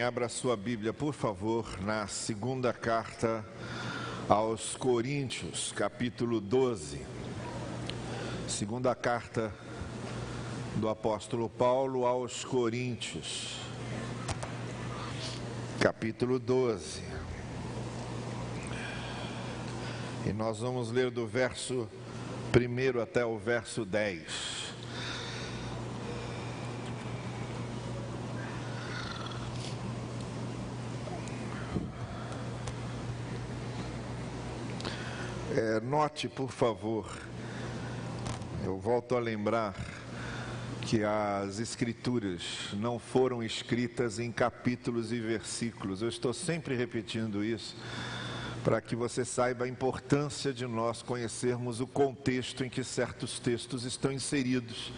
Abra sua Bíblia, por favor, na segunda carta aos Coríntios, capítulo 12. Segunda carta do apóstolo Paulo aos Coríntios, capítulo 12. E nós vamos ler do verso 1 até o verso 10. Note, por favor, eu volto a lembrar que as Escrituras não foram escritas em capítulos e versículos. Eu estou sempre repetindo isso, para que você saiba a importância de nós conhecermos o contexto em que certos textos estão inseridos.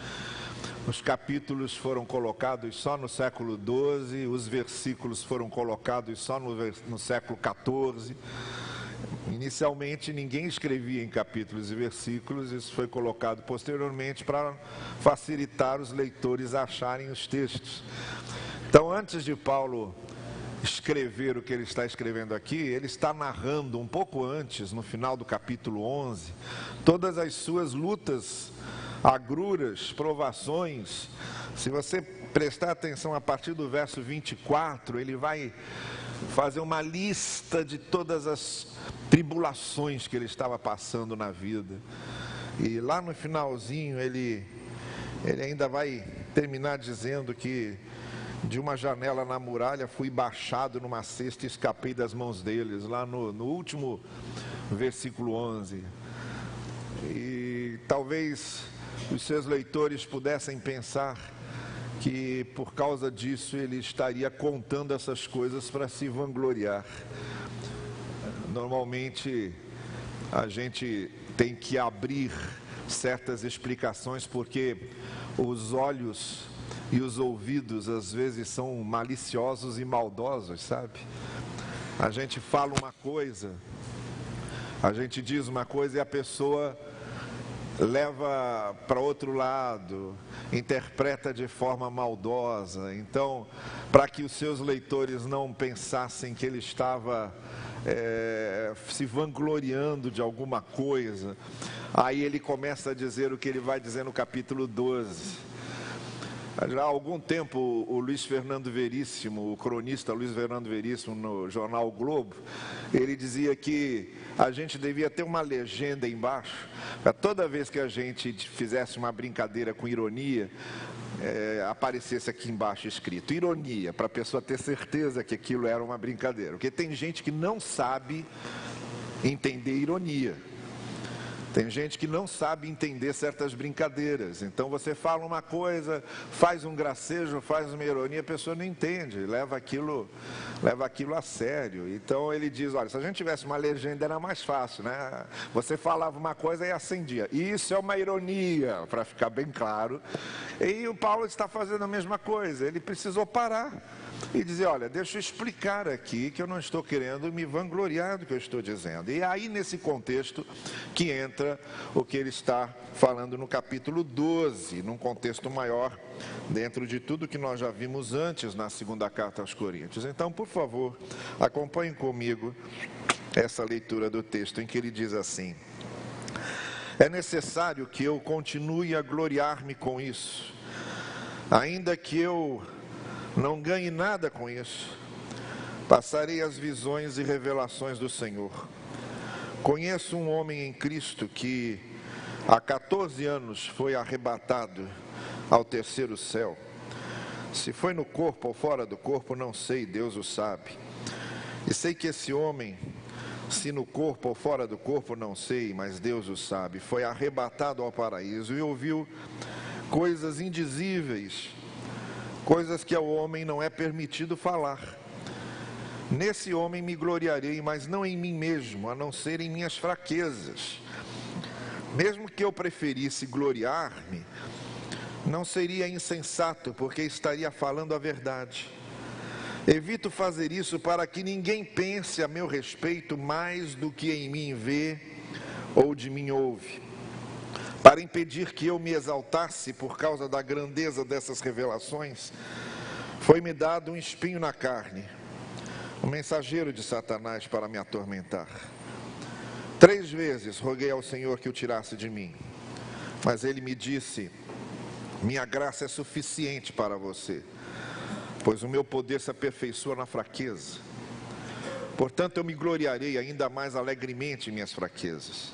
Os capítulos foram colocados só no século XII, os versículos foram colocados só no século XIV. Inicialmente ninguém escrevia em capítulos e versículos, isso foi colocado posteriormente para facilitar os leitores a acharem os textos. Então, antes de Paulo escrever o que ele está escrevendo aqui, ele está narrando um pouco antes, no final do capítulo 11, todas as suas lutas, agruras, provações. Se você prestar atenção a partir do verso 24, ele vai fazer uma lista de todas as tribulações que ele estava passando na vida. E lá no finalzinho ele ainda vai terminar dizendo que de uma janela na muralha fui baixado numa cesta e escapei das mãos deles, lá no último versículo 11. E talvez os seus leitores pudessem pensar que por causa disso ele estaria contando essas coisas para se vangloriar. Normalmente a gente tem que abrir certas explicações porque os olhos e os ouvidos às vezes são maliciosos e maldosos, sabe? A gente fala uma coisa, a gente diz uma coisa e a pessoa leva para outro lado, interpreta de forma maldosa. Então, para que os seus leitores não pensassem que ele estava se vangloriando de alguma coisa, aí ele começa a dizer o que ele vai dizer no capítulo 12. Já há algum tempo, o Luiz Fernando Veríssimo, o cronista Luiz Fernando Veríssimo, no jornal o Globo, ele dizia que a gente devia ter uma legenda embaixo, para toda vez que a gente fizesse uma brincadeira com ironia, aparecesse aqui embaixo escrito ironia, para a pessoa ter certeza que aquilo era uma brincadeira. Porque tem gente que não sabe entender ironia. Tem gente que não sabe entender certas brincadeiras. Então você fala uma coisa, faz um gracejo, faz uma ironia, a pessoa não entende, leva aquilo a sério. Então ele diz, olha, se a gente tivesse uma legenda era mais fácil, né? Você falava uma coisa e acendia. Isso é uma ironia, para ficar bem claro. E o Paulo está fazendo a mesma coisa, ele precisou parar e dizer, olha, deixa eu explicar aqui que eu não estou querendo me vangloriar do que eu estou dizendo. E aí nesse contexto que entra o que ele está falando no capítulo 12, num contexto maior, dentro de tudo que nós já vimos antes na segunda carta aos Coríntios. Então, por favor, acompanhem comigo essa leitura do texto em que ele diz assim: é necessário que eu continue a gloriar-me com isso, ainda que eu não ganhe nada com isso. Passarei as visões e revelações do Senhor. Conheço um homem em Cristo que há 14 anos foi arrebatado ao terceiro céu. Se foi no corpo ou fora do corpo, não sei, Deus o sabe. E sei que esse homem, se no corpo ou fora do corpo, não sei, mas Deus o sabe, foi arrebatado ao paraíso e ouviu coisas indizíveis, coisas que ao homem não é permitido falar. Nesse homem me gloriarei, mas não em mim mesmo, a não ser em minhas fraquezas. Mesmo que eu preferisse gloriar-me, não seria insensato, porque estaria falando a verdade. Evito fazer isso para que ninguém pense a meu respeito mais do que em mim vê ou de mim ouve. Para impedir que eu me exaltasse por causa da grandeza dessas revelações, Foi-me dado um espinho na carne, um mensageiro de Satanás para me atormentar. 3 vezes roguei ao Senhor que o tirasse de mim, mas ele me disse: minha graça é suficiente para você, pois o meu poder se aperfeiçoa na fraqueza. Portanto, eu me gloriarei ainda mais alegremente em minhas fraquezas,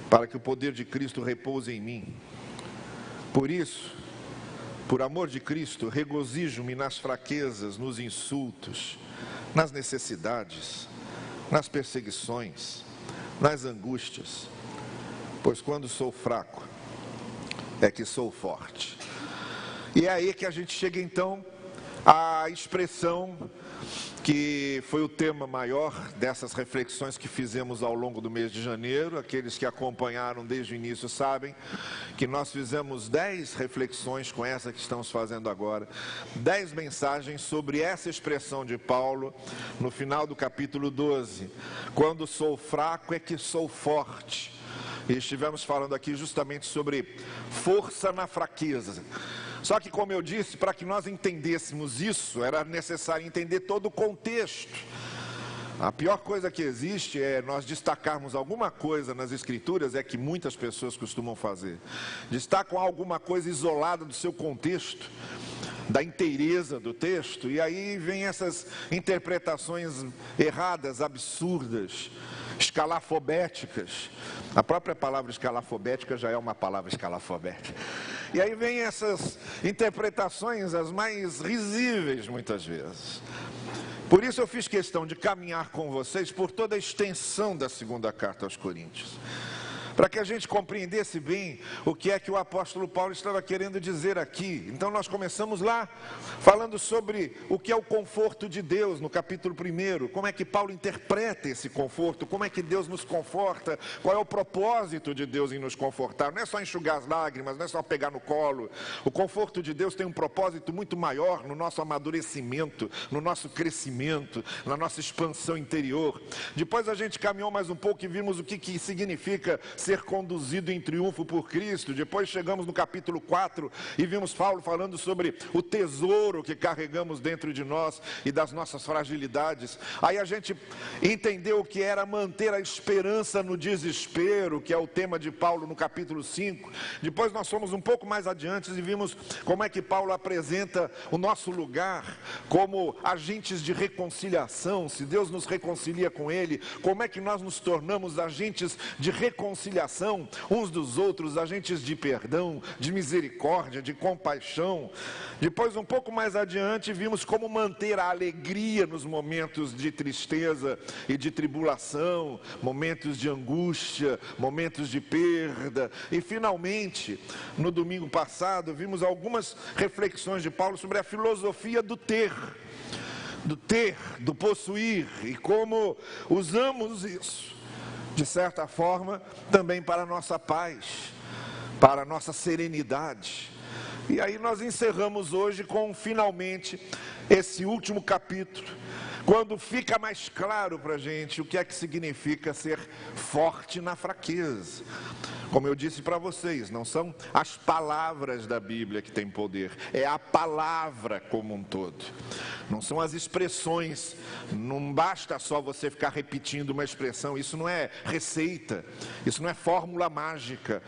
para que o poder de Cristo repouse em mim. Por isso, por amor de Cristo, regozijo-me nas fraquezas, nos insultos, nas necessidades, nas perseguições, nas angústias, pois quando sou fraco, é que sou forte. E é aí que a gente chega então à expressão que foi o tema maior dessas reflexões que fizemos ao longo do mês de janeiro. Aqueles que acompanharam desde o início sabem que nós fizemos 10 reflexões com essa que estamos fazendo agora, 10 mensagens sobre essa expressão de Paulo no final do capítulo 12, quando sou fraco é que sou forte. E estivemos falando aqui justamente sobre força na fraqueza. Só que, como eu disse, para que nós entendêssemos isso, era necessário entender todo o contexto. A pior coisa que existe é nós destacarmos alguma coisa nas Escrituras, é que muitas pessoas costumam fazer. Destacam alguma coisa isolada do seu contexto, da inteireza do texto, e aí vem essas interpretações erradas, absurdas, escalafobéticas. A própria palavra escalafobética já é uma palavra escalafobética. E aí vem essas interpretações as mais risíveis muitas vezes. Por isso eu fiz questão de caminhar com vocês por toda a extensão da segunda carta aos Coríntios, para que a gente compreendesse bem o que é que o apóstolo Paulo estava querendo dizer aqui. Então nós começamos lá falando sobre o que é o conforto de Deus, no capítulo 1, como é que Paulo interpreta esse conforto, como é que Deus nos conforta, qual é o propósito de Deus em nos confortar. Não é só enxugar as lágrimas, não é só pegar no colo. O conforto de Deus tem um propósito muito maior no nosso amadurecimento, no nosso crescimento, na nossa expansão interior. Depois a gente caminhou mais um pouco e vimos o que significa ser conduzido em triunfo por Cristo. Depois chegamos no capítulo 4 e vimos Paulo falando sobre o tesouro que carregamos dentro de nós e das nossas fragilidades. Aí a gente entendeu o que era manter a esperança no desespero, que é o tema de Paulo no capítulo 5. Depois nós fomos um pouco mais adiante e vimos como é que Paulo apresenta o nosso lugar como agentes de reconciliação. Se Deus nos reconcilia com Ele, como é que nós nos tornamos agentes de reconciliação uns dos outros, agentes de perdão, de misericórdia, de compaixão. Depois, um pouco mais adiante, vimos como manter a alegria nos momentos de tristeza e de tribulação, momentos de angústia, momentos de perda. E finalmente, no domingo passado, vimos algumas reflexões de Paulo sobre a filosofia do ter, do possuir, e como usamos isso de certa forma, também para a nossa paz, para a nossa serenidade. E aí nós encerramos hoje com, finalmente, esse último capítulo, quando fica mais claro para a gente o que é que significa ser forte na fraqueza. Como eu disse para vocês, não são as palavras da Bíblia que têm poder, é a palavra como um todo. Não são as expressões, não basta só você ficar repetindo uma expressão, isso não é receita, isso não é fórmula mágica.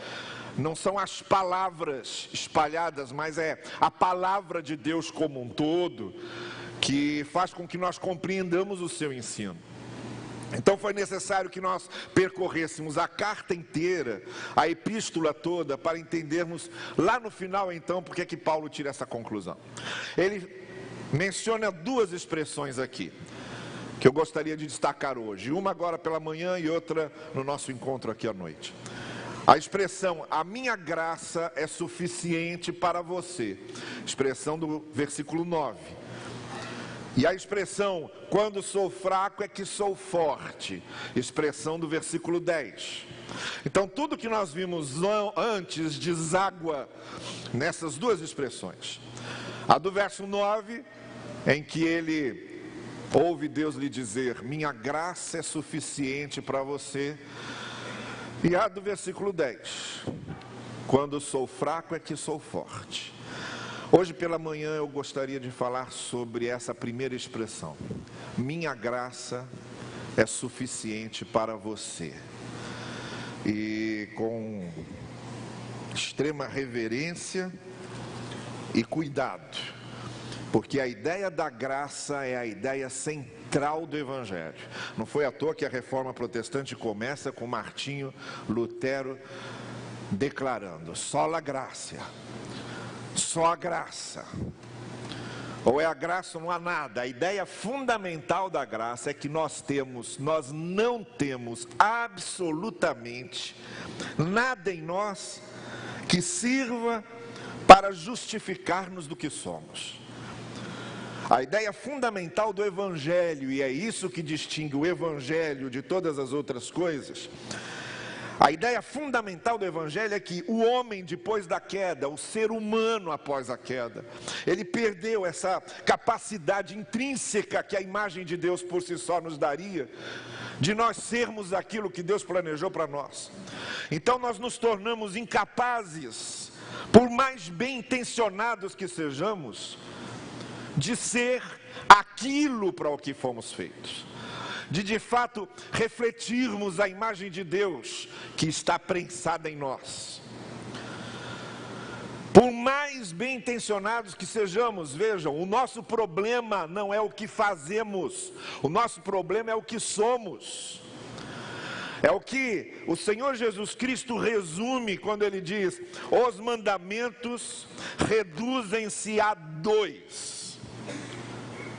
Não são as palavras espalhadas, mas é a palavra de Deus como um todo, que faz com que nós compreendamos o seu ensino. Então foi necessário que nós percorrêssemos a carta inteira, a epístola toda, para entendermos lá no final então porque é que Paulo tira essa conclusão. Ele menciona 2 expressões aqui, que eu gostaria de destacar hoje, uma agora pela manhã e outra no nosso encontro aqui à noite. A expressão, a minha graça é suficiente para você, expressão do versículo 9. E a expressão, quando sou fraco é que sou forte, expressão do versículo 10. Então tudo que nós vimos antes deságua nessas 2 expressões. A do verso 9, em que ele ouve Deus lhe dizer, minha graça é suficiente para você. E a do versículo 10, quando sou fraco é que sou forte. Hoje pela manhã eu gostaria de falar sobre essa primeira expressão. Minha graça é suficiente para você. E com extrema reverência e cuidado, porque a ideia da graça é a ideia central do Evangelho. Não foi à toa que a Reforma Protestante começa com Martinho Lutero declarando: sola gratia, só a graça. Ou é a graça ou não há nada. A ideia fundamental da graça é que nós não temos absolutamente nada em nós que sirva para justificar-nos do que somos. A ideia fundamental do Evangelho, e é isso que distingue o Evangelho de todas as outras coisas, a ideia fundamental do Evangelho é que o homem depois da queda, o ser humano após a queda, ele perdeu essa capacidade intrínseca que a imagem de Deus por si só nos daria, de nós sermos aquilo que Deus planejou para nós. Então nós nos tornamos incapazes, por mais bem intencionados que sejamos, de ser aquilo para o que fomos feitos. De fato refletirmos a imagem de Deus que está prensada em nós. Por mais bem intencionados que sejamos, vejam, o nosso problema não é o que fazemos, o nosso problema é o que somos. É o que o Senhor Jesus Cristo resume quando ele diz: os mandamentos reduzem-se a 2.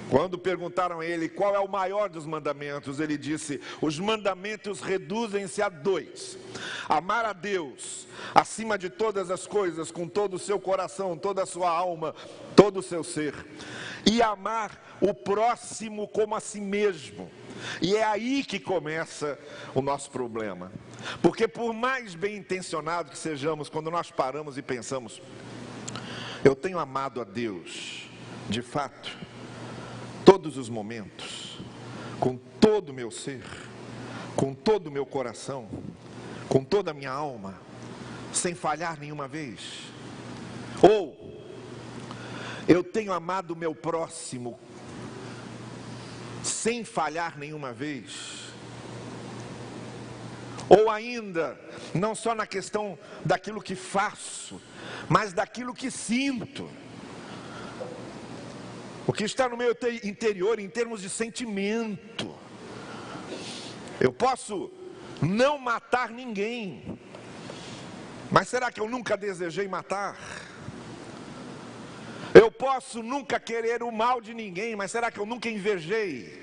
Quando perguntaram a ele qual é o maior dos mandamentos, ele disse: os mandamentos reduzem-se a 2. Amar a Deus acima de todas as coisas, com todo o seu coração, toda a sua alma, todo o seu ser. E amar o próximo como a si mesmo. E é aí que começa o nosso problema. Porque por mais bem intencionados que sejamos, quando nós paramos e pensamos: eu tenho amado a Deus, de fato, todos os momentos, com todo o meu ser, com todo o meu coração, com toda a minha alma, sem falhar nenhuma vez. Ou, eu tenho amado o meu próximo, sem falhar nenhuma vez. Ou ainda, não só na questão daquilo que faço, mas daquilo que sinto. O que está no meu interior em termos de sentimento. Eu posso não matar ninguém, mas será que eu nunca desejei matar? Eu posso nunca querer o mal de ninguém, mas será que eu nunca invejei?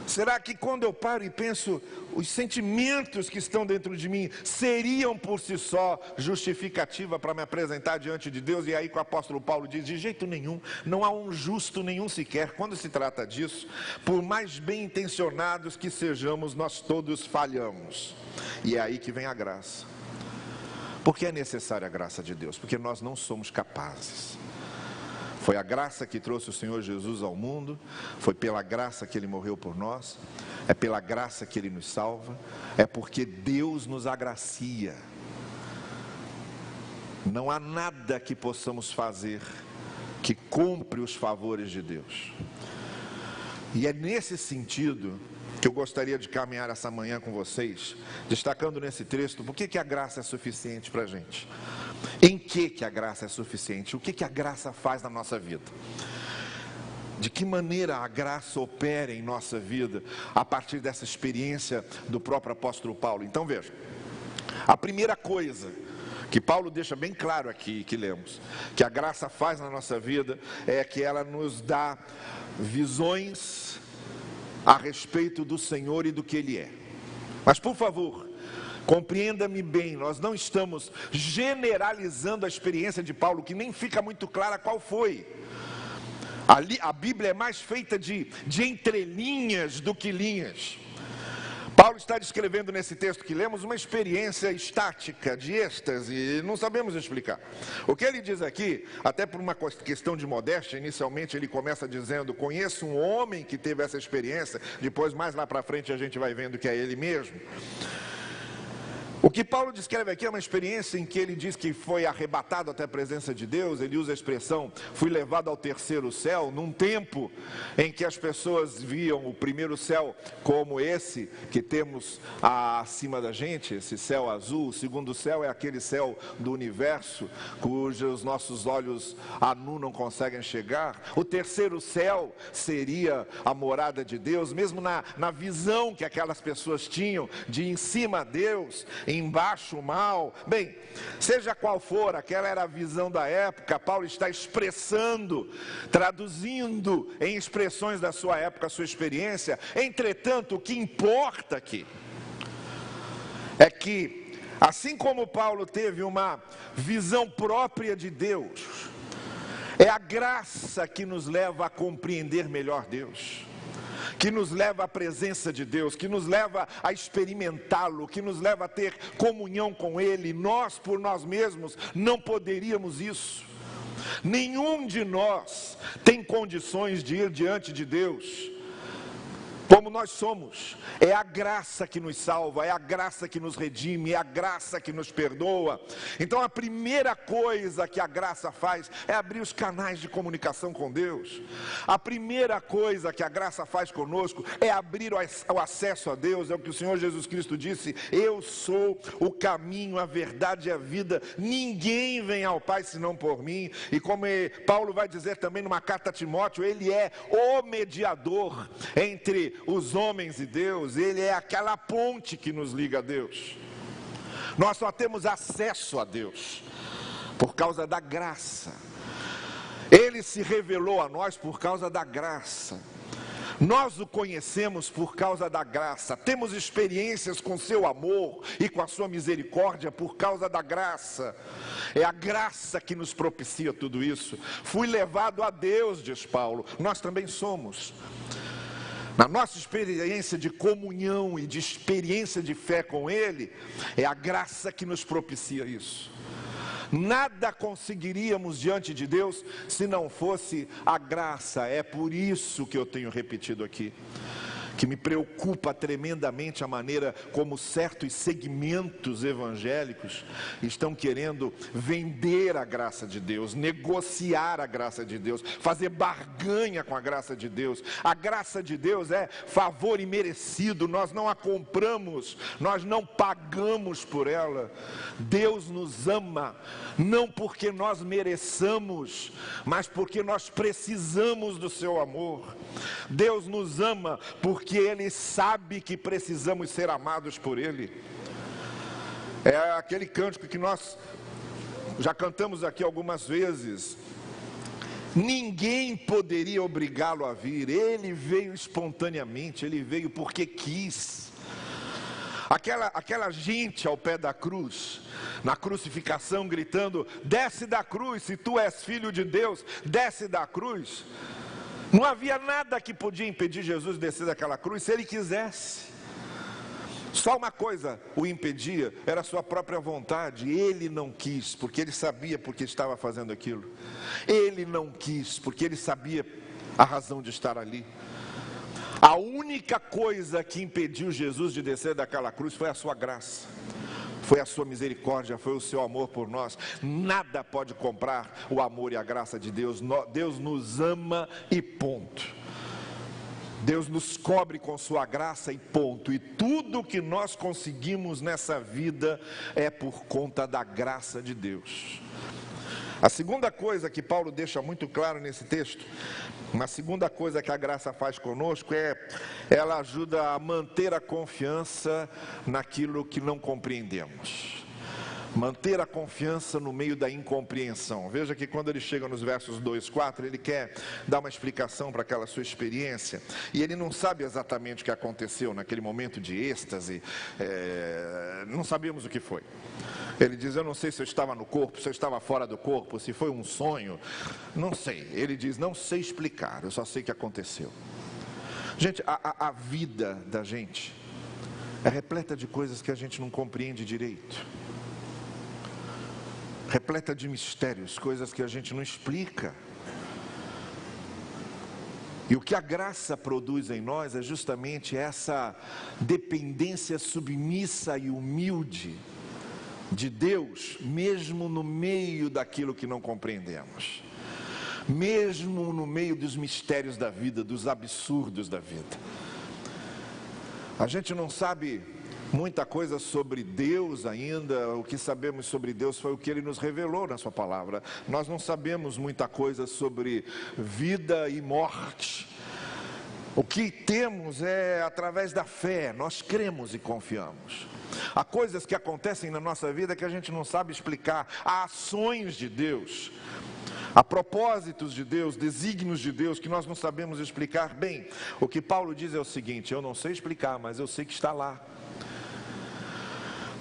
Será que quando eu paro e penso, os sentimentos que estão dentro de mim seriam por si só justificativa para me apresentar diante de Deus? E aí que o apóstolo Paulo diz: de jeito nenhum, não há um justo nenhum sequer. Quando se trata disso, por mais bem intencionados que sejamos, nós todos falhamos. E é aí que vem a graça. Por que é necessária a graça de Deus? Porque nós não somos capazes. Foi a graça que trouxe o Senhor Jesus ao mundo, foi pela graça que Ele morreu por nós, é pela graça que Ele nos salva, é porque Deus nos agracia. Não há nada que possamos fazer que cumpre os favores de Deus. E é nesse sentido que eu gostaria de caminhar essa manhã com vocês, destacando nesse texto, por que a graça é suficiente para a gente? Em que a graça é suficiente? O que a graça faz na nossa vida? De que maneira a graça opera em nossa vida, a partir dessa experiência do próprio apóstolo Paulo? Então veja, a primeira coisa que Paulo deixa bem claro aqui, que lemos, que a graça faz na nossa vida, é que ela nos dá visões a respeito do Senhor e do que Ele é. Mas por favor, compreenda-me bem, nós não estamos generalizando a experiência de Paulo, que nem fica muito clara qual foi. Ali, a Bíblia é mais feita de entrelinhas do que linhas. Paulo está descrevendo nesse texto que lemos uma experiência estática, de êxtase, e não sabemos explicar. O que ele diz aqui, até por uma questão de modéstia, inicialmente ele começa dizendo: conheço um homem que teve essa experiência, depois mais lá para frente a gente vai vendo que é ele mesmo. O que Paulo descreve aqui é uma experiência em que ele diz que foi arrebatado até a presença de Deus. Ele usa a expressão, fui levado ao terceiro céu, num tempo em que as pessoas viam o primeiro céu como esse que temos acima da gente, esse céu azul. O segundo céu é aquele céu do universo, cujos nossos olhos a nu não conseguem chegar. O terceiro céu seria a morada de Deus, mesmo na visão que aquelas pessoas tinham de em cima Deus, embaixo o mal. Bem, seja qual for, aquela era a visão da época. Paulo está expressando, traduzindo em expressões da sua época a sua experiência. Entretanto, o que importa aqui é que, assim como Paulo teve uma visão própria de Deus, é a graça que nos leva a compreender melhor Deus, que nos leva à presença de Deus, que nos leva a experimentá-lo, que nos leva a ter comunhão com Ele. Nós, por nós mesmos, não poderíamos isso. Nenhum de nós tem condições de ir diante de Deus como nós somos. É a graça que nos salva, é a graça que nos redime, é a graça que nos perdoa. Então a primeira coisa que a graça faz é abrir os canais de comunicação com Deus. A primeira coisa que a graça faz conosco é abrir o acesso a Deus. É o que o Senhor Jesus Cristo disse: eu sou o caminho, a verdade e a vida, ninguém vem ao Pai senão por mim. E como Paulo vai dizer também numa carta a Timóteo, ele é o mediador entre os homens e Deus. Ele é aquela ponte que nos liga a Deus. Nós só temos acesso a Deus por causa da graça. Ele se revelou a nós por causa da graça. Nós o conhecemos por causa da graça. Temos experiências com seu amor e com a sua misericórdia por causa da graça. É a graça que nos propicia tudo isso. Fui levado a Deus, diz Paulo. Nós também somos. Na nossa experiência de comunhão e de experiência de fé com Ele, é a graça que nos propicia isso. Nada conseguiríamos diante de Deus se não fosse a graça. É por isso que eu tenho repetido aqui, que me preocupa tremendamente a maneira como certos segmentos evangélicos estão querendo vender a graça de Deus, negociar a graça de Deus, fazer barganha com a graça de Deus. A graça de Deus é favor imerecido, nós não a compramos, nós não pagamos por ela. Deus nos ama, não porque nós mereçamos, mas porque nós precisamos do seu amor. Deus nos ama porque Ele sabe que precisamos ser amados por Ele. É aquele cântico que nós já cantamos aqui algumas vezes. Ninguém poderia obrigá-lo a vir. Ele veio espontaneamente, Ele veio porque quis. Aquela gente ao pé da cruz, na crucificação, gritando: desce da cruz, se tu és filho de Deus, desce da cruz. Não havia nada que podia impedir Jesus de descer daquela cruz se Ele quisesse. Só uma coisa o impedia, era a sua própria vontade. Ele não quis, porque Ele sabia porque estava fazendo aquilo. Ele não quis, porque Ele sabia a razão de estar ali. A única coisa que impediu Jesus de descer daquela cruz foi a sua graça, foi a sua misericórdia, foi o seu amor por nós. Nada pode comprar o amor e a graça de Deus. Deus nos ama e ponto. Deus nos cobre com sua graça e ponto. E tudo que nós conseguimos nessa vida é por conta da graça de Deus. A segunda coisa que Paulo deixa muito claro nesse texto, uma segunda coisa que a graça faz conosco ela ajuda a manter a confiança naquilo que não compreendemos. Manter a confiança no meio da incompreensão. Veja que quando ele chega nos versos 2, 4, ele quer dar uma explicação para aquela sua experiência, e ele não sabe exatamente o que aconteceu naquele momento de êxtase, não sabemos o que foi. Ele diz: eu não sei se eu estava no corpo, se eu estava fora do corpo, se foi um sonho, não sei. Ele diz: não sei explicar, eu só sei que aconteceu. Gente, a vida da gente é repleta de coisas que a gente não compreende direito, repleta de mistérios, coisas que a gente não explica. E o que a graça produz em nós é justamente essa dependência submissa e humilde de Deus, mesmo no meio daquilo que não compreendemos, mesmo no meio dos mistérios da vida, dos absurdos da vida. A gente não sabe muita coisa sobre Deus ainda. O que sabemos sobre Deus foi o que Ele nos revelou na sua palavra. Nós não sabemos muita coisa sobre vida e morte. O que temos é através da fé. Nós cremos e confiamos. Há coisas que acontecem na nossa vida que a gente não sabe explicar. Há ações de Deus, há propósitos de Deus, desígnios de Deus que nós não sabemos explicar. Bem, o que Paulo diz é o seguinte: eu não sei explicar, mas eu sei que está lá,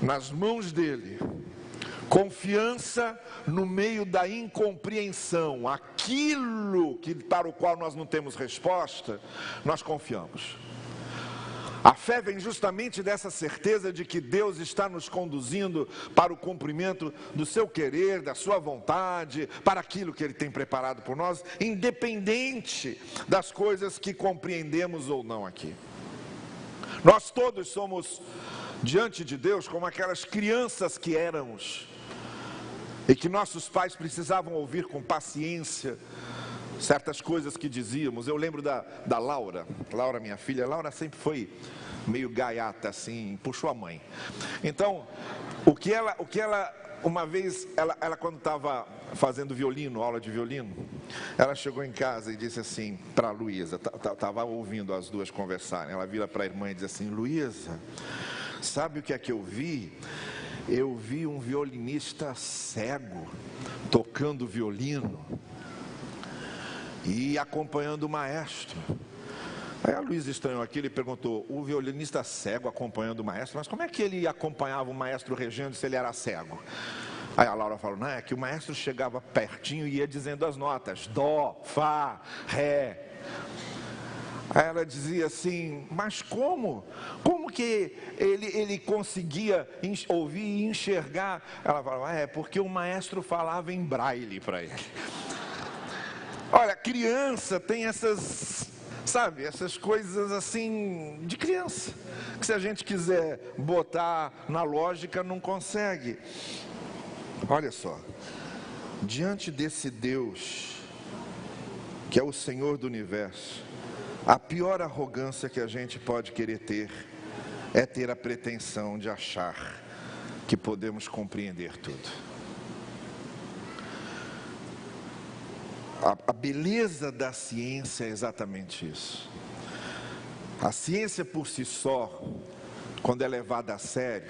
nas mãos dele. Confiança no meio da incompreensão. Aquilo para o qual nós não temos resposta, nós confiamos. A fé vem justamente dessa certeza de que Deus está nos conduzindo para o cumprimento do seu querer, da sua vontade, para aquilo que Ele tem preparado por nós, independente das coisas que compreendemos ou não aqui. Nós todos somos diante de Deus como aquelas crianças que éramos e que nossos pais precisavam ouvir com paciência certas coisas que dizíamos. Eu lembro da Laura, minha filha. Laura sempre foi meio gaiata assim, puxou a mãe. Então, o que ela uma vez, ela quando estava fazendo violino, aula de violino, ela chegou em casa e disse assim para a Luísa, estava ouvindo as duas conversarem, ela vira para a irmã e diz assim: Luísa, sabe o que é que eu vi? Eu vi um violinista cego tocando violino e acompanhando o maestro. Aí a Luísa estranhou aquilo e perguntou: o violinista cego acompanhando o maestro? Mas como é que ele acompanhava o maestro regendo se ele era cego? Aí a Laura falou: não, é que o maestro chegava pertinho e ia dizendo as notas: dó, fá, ré. Aí ela dizia assim: mas como? Como que ele conseguia ouvir e enxergar? Ela falava: é porque o maestro falava em braille para ele. Olha, criança tem essas, sabe, essas coisas assim de criança, que se a gente quiser botar na lógica não consegue. Olha só, diante desse Deus, que é o Senhor do universo, a pior arrogância que a gente pode querer ter é ter a pretensão de achar que podemos compreender tudo. A beleza da ciência é exatamente isso. A ciência por si só, quando é levada a sério,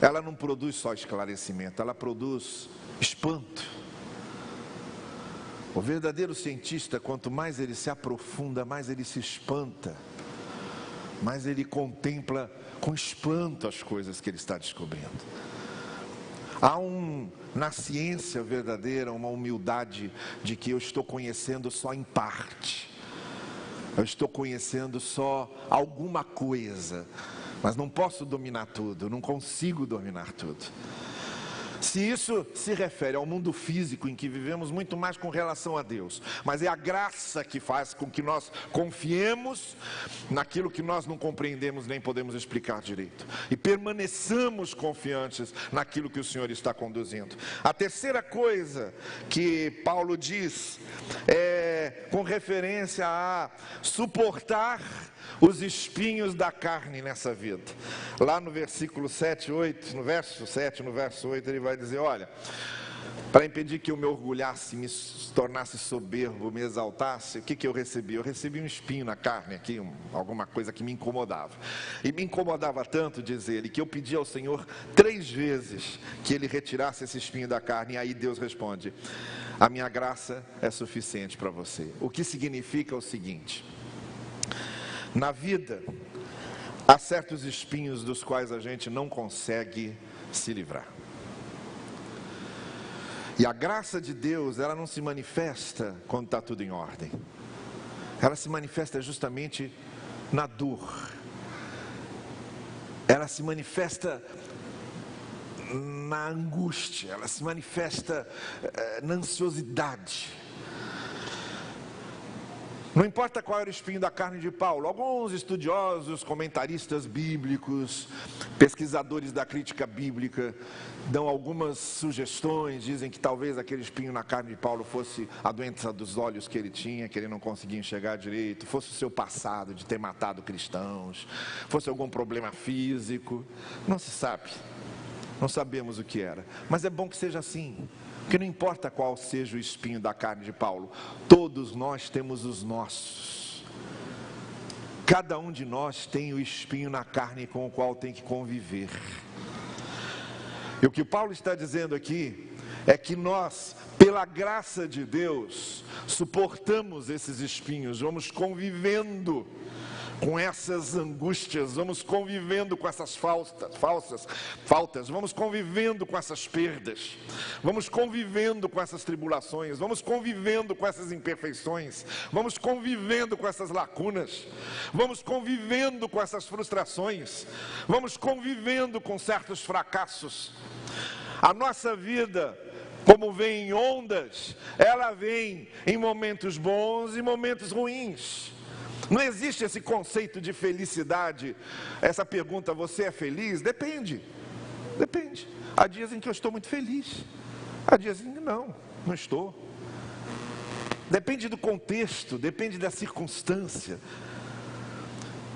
ela não produz só esclarecimento, ela produz espanto. O verdadeiro cientista, quanto mais ele se aprofunda, mais ele se espanta, mais ele contempla com espanto as coisas que ele está descobrindo. Há na ciência verdadeira uma humildade de que eu estou conhecendo só em parte. Eu estou conhecendo só alguma coisa, mas não posso dominar tudo, não consigo dominar tudo. Se isso se refere ao mundo físico em que vivemos muito mais com relação a Deus, mas é a graça que faz com que nós confiemos naquilo que nós não compreendemos nem podemos explicar direito e permaneçamos confiantes naquilo que o Senhor está conduzindo. A terceira coisa que Paulo diz é com referência a suportar os espinhos da carne nessa vida. Lá no versículo 7, 8, no verso 7, no verso 8, ele vai dizer: olha, para impedir que eu me orgulhasse, me tornasse soberbo, me exaltasse, o que eu recebi? Eu recebi um espinho na carne aqui, alguma coisa que me incomodava. E me incomodava tanto, diz ele, que eu pedi ao Senhor 3 vezes que Ele retirasse esse espinho da carne. E aí Deus responde: a minha graça é suficiente para você. O que significa o seguinte: na vida, há certos espinhos dos quais a gente não consegue se livrar. E a graça de Deus, ela não se manifesta quando está tudo em ordem. Ela se manifesta justamente na dor. Ela se manifesta na angústia. Ela se manifesta na ansiosidade. Não importa qual era o espinho da carne de Paulo, alguns estudiosos, comentaristas bíblicos, pesquisadores da crítica bíblica, dão algumas sugestões, dizem que talvez aquele espinho na carne de Paulo fosse a doença dos olhos que ele tinha, que ele não conseguia enxergar direito, fosse o seu passado de ter matado cristãos, fosse algum problema físico, não se sabe, não sabemos o que era, mas é bom que seja assim. Porque não importa qual seja o espinho da carne de Paulo, todos nós temos os nossos. Cada um de nós tem o espinho na carne com o qual tem que conviver. E o que Paulo está dizendo aqui é que nós, pela graça de Deus, suportamos esses espinhos, vamos convivendo com essas angústias, vamos convivendo com essas faltas, vamos convivendo com essas perdas, vamos convivendo com essas tribulações, vamos convivendo com essas imperfeições, vamos convivendo com essas lacunas, vamos convivendo com essas frustrações, vamos convivendo com certos fracassos. A nossa vida, como vem em ondas, ela vem em momentos bons e momentos ruins. Não existe esse conceito de felicidade. Essa pergunta, você é feliz? Depende. Há dias em que eu estou muito feliz. Há dias em que não estou. Depende do contexto, depende da circunstância.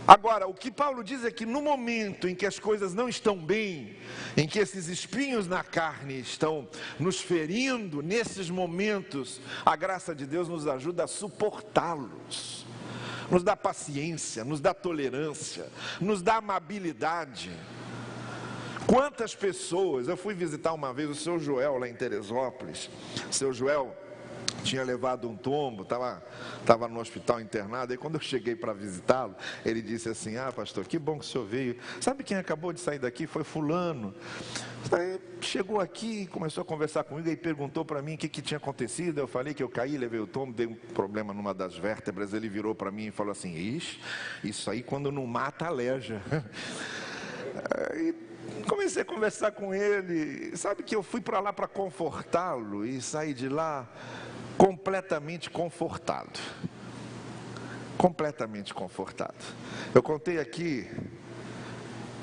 Agora, o que Paulo diz é que no momento em que as coisas não estão bem, em que esses espinhos na carne estão nos ferindo, nesses momentos, a graça de Deus nos ajuda a suportá-los. Nos dá paciência, nos dá tolerância, nos dá amabilidade. Quantas pessoas, eu fui visitar uma vez o seu Joel lá em Teresópolis. Seu Joel tinha levado um tombo, estava no hospital internado, e quando eu cheguei para visitá-lo, ele disse assim: pastor, que bom que o senhor veio, sabe quem acabou de sair daqui? Foi fulano. Aí chegou aqui, começou a conversar comigo e perguntou para mim o que tinha acontecido. Eu falei que eu caí, levei o tombo, dei um problema numa das vértebras. Ele virou para mim e falou assim: ixi, isso aí quando não mata, aleja. Aí comecei a conversar com ele, sabe que eu fui para lá para confortá-lo e saí de lá completamente confortado. Completamente confortado. Eu contei aqui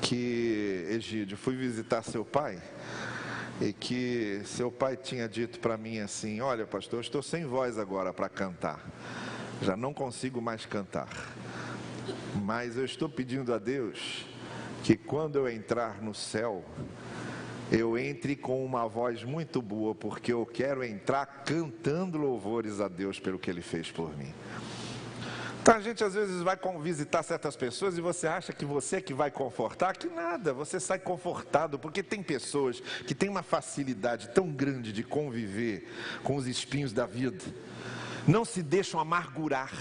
que, Egídio, fui visitar seu pai e que seu pai tinha dito para mim assim: olha, pastor, eu estou sem voz agora para cantar, já não consigo mais cantar, mas eu estou pedindo a Deus que quando eu entrar no céu, eu entre com uma voz muito boa, porque eu quero entrar cantando louvores a Deus pelo que Ele fez por mim. Então a gente às vezes vai visitar certas pessoas e você acha que você é que vai confortar, que nada, você sai confortado, porque tem pessoas que têm uma facilidade tão grande de conviver com os espinhos da vida, não se deixam amargurar,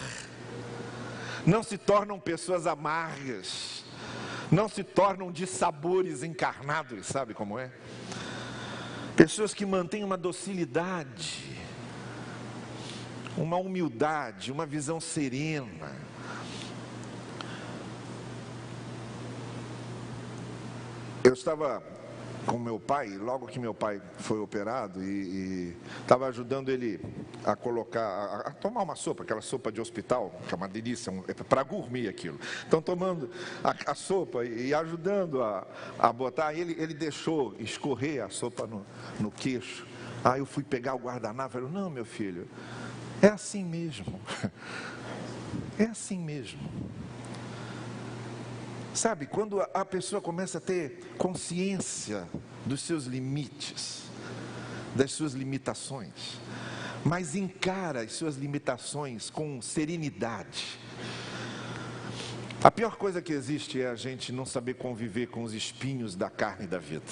não se tornam pessoas amargas, não se tornam dissabores encarnados, sabe como é? Pessoas que mantêm uma docilidade, uma humildade, uma visão serena. Eu estava com meu pai, logo que meu pai foi operado, e estava ajudando ele a colocar, a tomar uma sopa, aquela sopa de hospital, que é uma delícia, é para gourmet aquilo. Então tomando a sopa e ajudando a botar, ele deixou escorrer a sopa no queixo. Aí eu fui pegar o guardanapo e falei: não, meu filho, é assim mesmo, é assim mesmo. Sabe, quando a pessoa começa a ter consciência dos seus limites, das suas limitações, mas encara as suas limitações com serenidade. A pior coisa que existe é a gente não saber conviver com os espinhos da carne e da vida.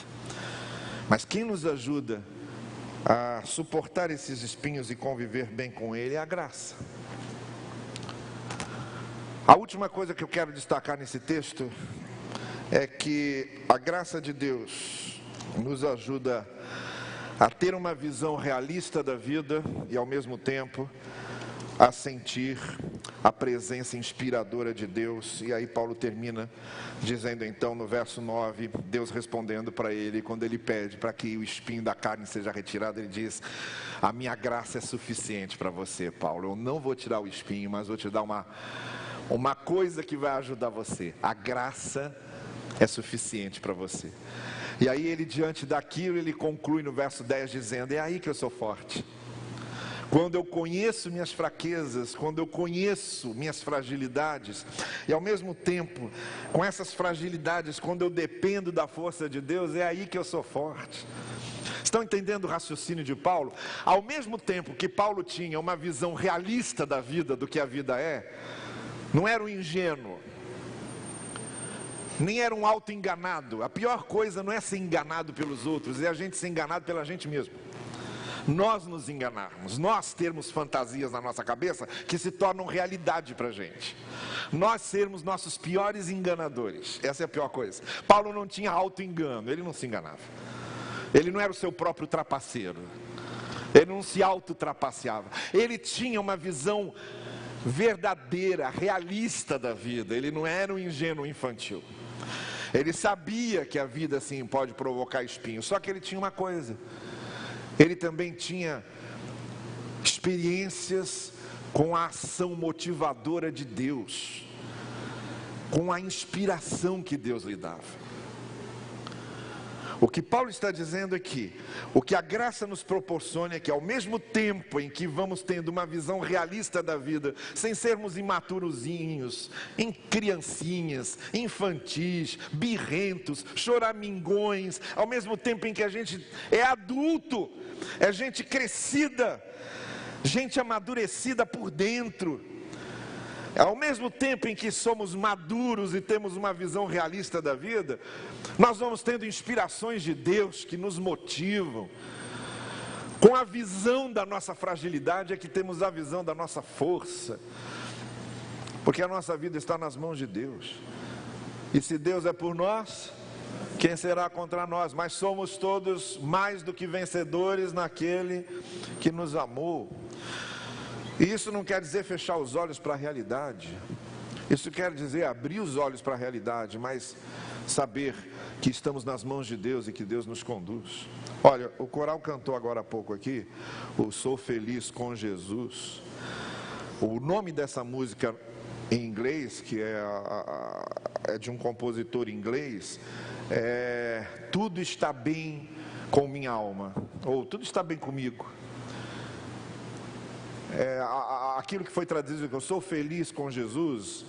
Mas quem nos ajuda a suportar esses espinhos e conviver bem com ele é a graça. A última coisa que eu quero destacar nesse texto é que a graça de Deus nos ajuda a ter uma visão realista da vida e, ao mesmo tempo, a sentir a presença inspiradora de Deus. E aí Paulo termina dizendo então no verso 9, Deus respondendo para ele, quando ele pede para que o espinho da carne seja retirado, ele diz: a minha graça é suficiente para você, Paulo. Eu não vou tirar o espinho, mas vou te dar uma coisa que vai ajudar você. A graça é suficiente para você. E aí ele, diante daquilo, ele conclui no verso 10 dizendo: é aí que eu sou forte. Quando eu conheço minhas fraquezas, quando eu conheço minhas fragilidades, e ao mesmo tempo, com essas fragilidades, quando eu dependo da força de Deus, é aí que eu sou forte. Estão entendendo o raciocínio de Paulo? Ao mesmo tempo que Paulo tinha uma visão realista da vida, do que a vida é, não era um ingênuo, nem era um auto-enganado. A pior coisa não é ser enganado pelos outros, é a gente ser enganado pela gente mesmo. Nós nos enganarmos, nós termos fantasias na nossa cabeça que se tornam realidade para a gente. Nós sermos nossos piores enganadores, essa é a pior coisa. Paulo não tinha auto-engano, ele não se enganava. Ele não era o seu próprio trapaceiro, ele não se auto-trapaceava. Ele tinha uma visão verdadeira, realista da vida, ele não era um ingênuo infantil. Ele sabia que a vida sim pode provocar espinhos, só que ele tinha uma coisa: ele também tinha experiências com a ação motivadora de Deus, com a inspiração que Deus lhe dava. O que Paulo está dizendo é que o que a graça nos proporciona é que ao mesmo tempo em que vamos tendo uma visão realista da vida, sem sermos imaturozinhos, criancinhas, infantis, birrentos, choramingões, ao mesmo tempo em que a gente é adulto, é gente crescida, gente amadurecida por dentro, ao mesmo tempo em que somos maduros e temos uma visão realista da vida, nós vamos tendo inspirações de Deus que nos motivam. Com a visão da nossa fragilidade é que temos a visão da nossa força, porque a nossa vida está nas mãos de Deus. E se Deus é por nós, quem será contra nós? Mas somos todos mais do que vencedores naquele que nos amou. E isso não quer dizer fechar os olhos para a realidade. Isso quer dizer abrir os olhos para a realidade, mas saber que estamos nas mãos de Deus e que Deus nos conduz. Olha, o coral cantou agora há pouco aqui, o Sou Feliz com Jesus. O nome dessa música em inglês, que é de um compositor inglês, é Tudo Está Bem com Minha Alma, ou Tudo Está Bem Comigo. Aquilo que foi traduzido, que eu sou feliz com Jesus,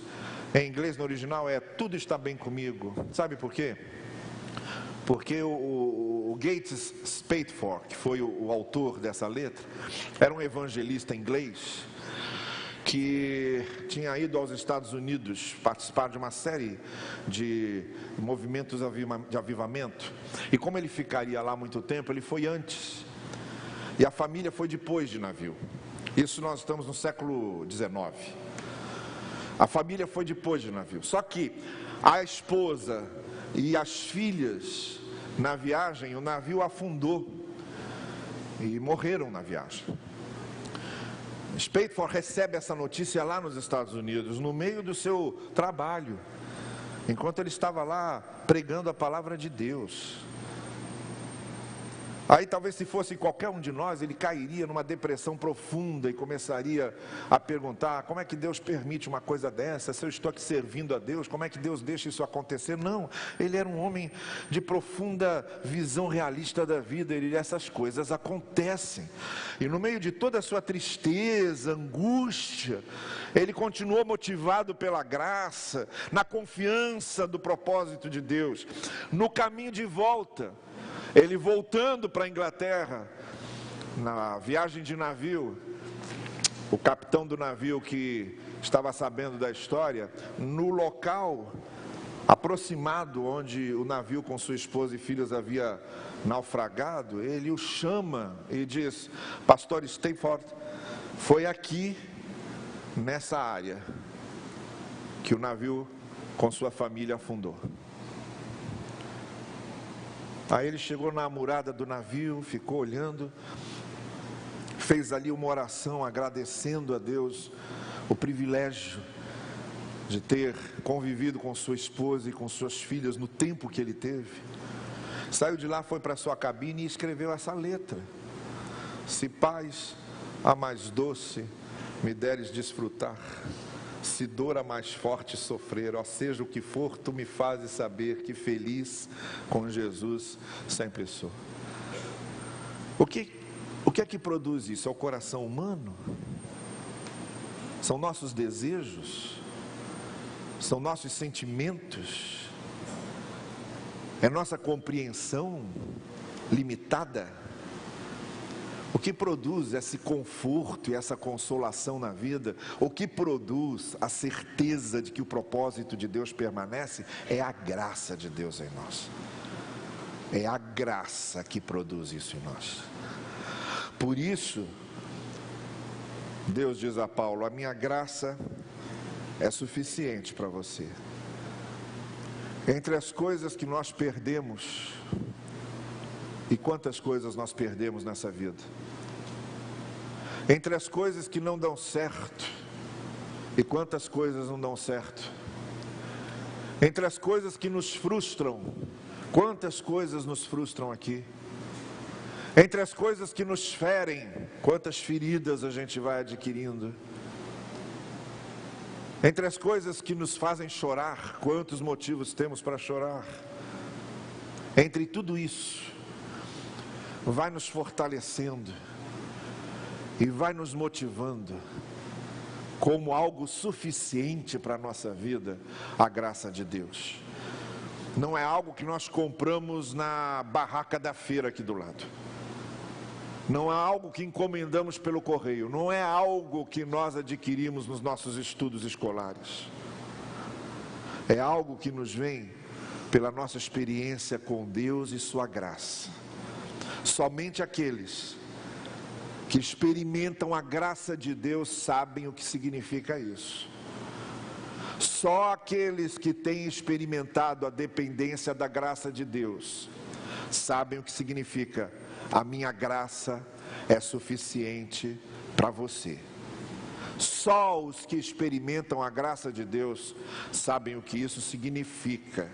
em inglês no original é tudo está bem comigo. Sabe por quê? Porque o Gates Spafford, que foi o autor dessa letra, era um evangelista inglês que tinha ido aos Estados Unidos participar de uma série de movimentos de avivamento, e como ele ficaria lá muito tempo, ele foi antes, e a família foi depois de navio. Isso nós estamos no século XIX. A família foi depois de navio. Só que a esposa e as filhas na viagem, o navio afundou e morreram na viagem. Spafford recebe essa notícia lá nos Estados Unidos, no meio do seu trabalho, enquanto ele estava lá pregando a palavra de Deus. Aí talvez se fosse qualquer um de nós, ele cairia numa depressão profunda e começaria a perguntar: como é que Deus permite uma coisa dessa? Se eu estou aqui servindo a Deus, como é que Deus deixa isso acontecer? Não, ele era um homem de profunda visão realista da vida. Essas coisas acontecem, e no meio de toda a sua tristeza, angústia, ele continuou motivado pela graça, na confiança do propósito de Deus. No caminho de volta, ele voltando para a Inglaterra, na viagem de navio, o capitão do navio, que estava sabendo da história, no local aproximado onde o navio com sua esposa e filhos havia naufragado, ele o chama e diz: Pastor Spafford, foi aqui, nessa área, que o navio com sua família afundou. Aí ele chegou na murada do navio, ficou olhando, fez ali uma oração agradecendo a Deus o privilégio de ter convivido com sua esposa e com suas filhas no tempo que ele teve. Saiu de lá, foi para sua cabine e escreveu essa letra: se paz a mais doce me deres desfrutar, se dor a mais forte sofrer, ó seja o que for, tu me fazes saber que feliz com Jesus sempre sou. O que é que produz isso? É o coração humano? São nossos desejos? São nossos sentimentos? É nossa compreensão limitada? O que produz esse conforto e essa consolação na vida, o que produz a certeza de que o propósito de Deus permanece, é a graça de Deus em nós. É a graça que produz isso em nós. Por isso, Deus diz a Paulo: a minha graça é suficiente para você. Entre as coisas que nós perdemos, e quantas coisas nós perdemos nessa vida? Entre as coisas que não dão certo, e quantas coisas não dão certo? Entre as coisas que nos frustram, quantas coisas nos frustram aqui? Entre as coisas que nos ferem, quantas feridas a gente vai adquirindo? Entre as coisas que nos fazem chorar, quantos motivos temos para chorar? Entre tudo isso, vai nos fortalecendo e vai nos motivando como algo suficiente para a nossa vida, a graça de Deus. Não é algo que nós compramos na barraca da feira aqui do lado. Não é algo que encomendamos pelo correio. Não é algo que nós adquirimos nos nossos estudos escolares. É algo que nos vem pela nossa experiência com Deus e sua graça. Somente aqueles que experimentam a graça de Deus sabem o que significa isso. Só aqueles que têm experimentado a dependência da graça de Deus sabem o que significa: a minha graça é suficiente para você. Só os que experimentam a graça de Deus sabem o que isso significa.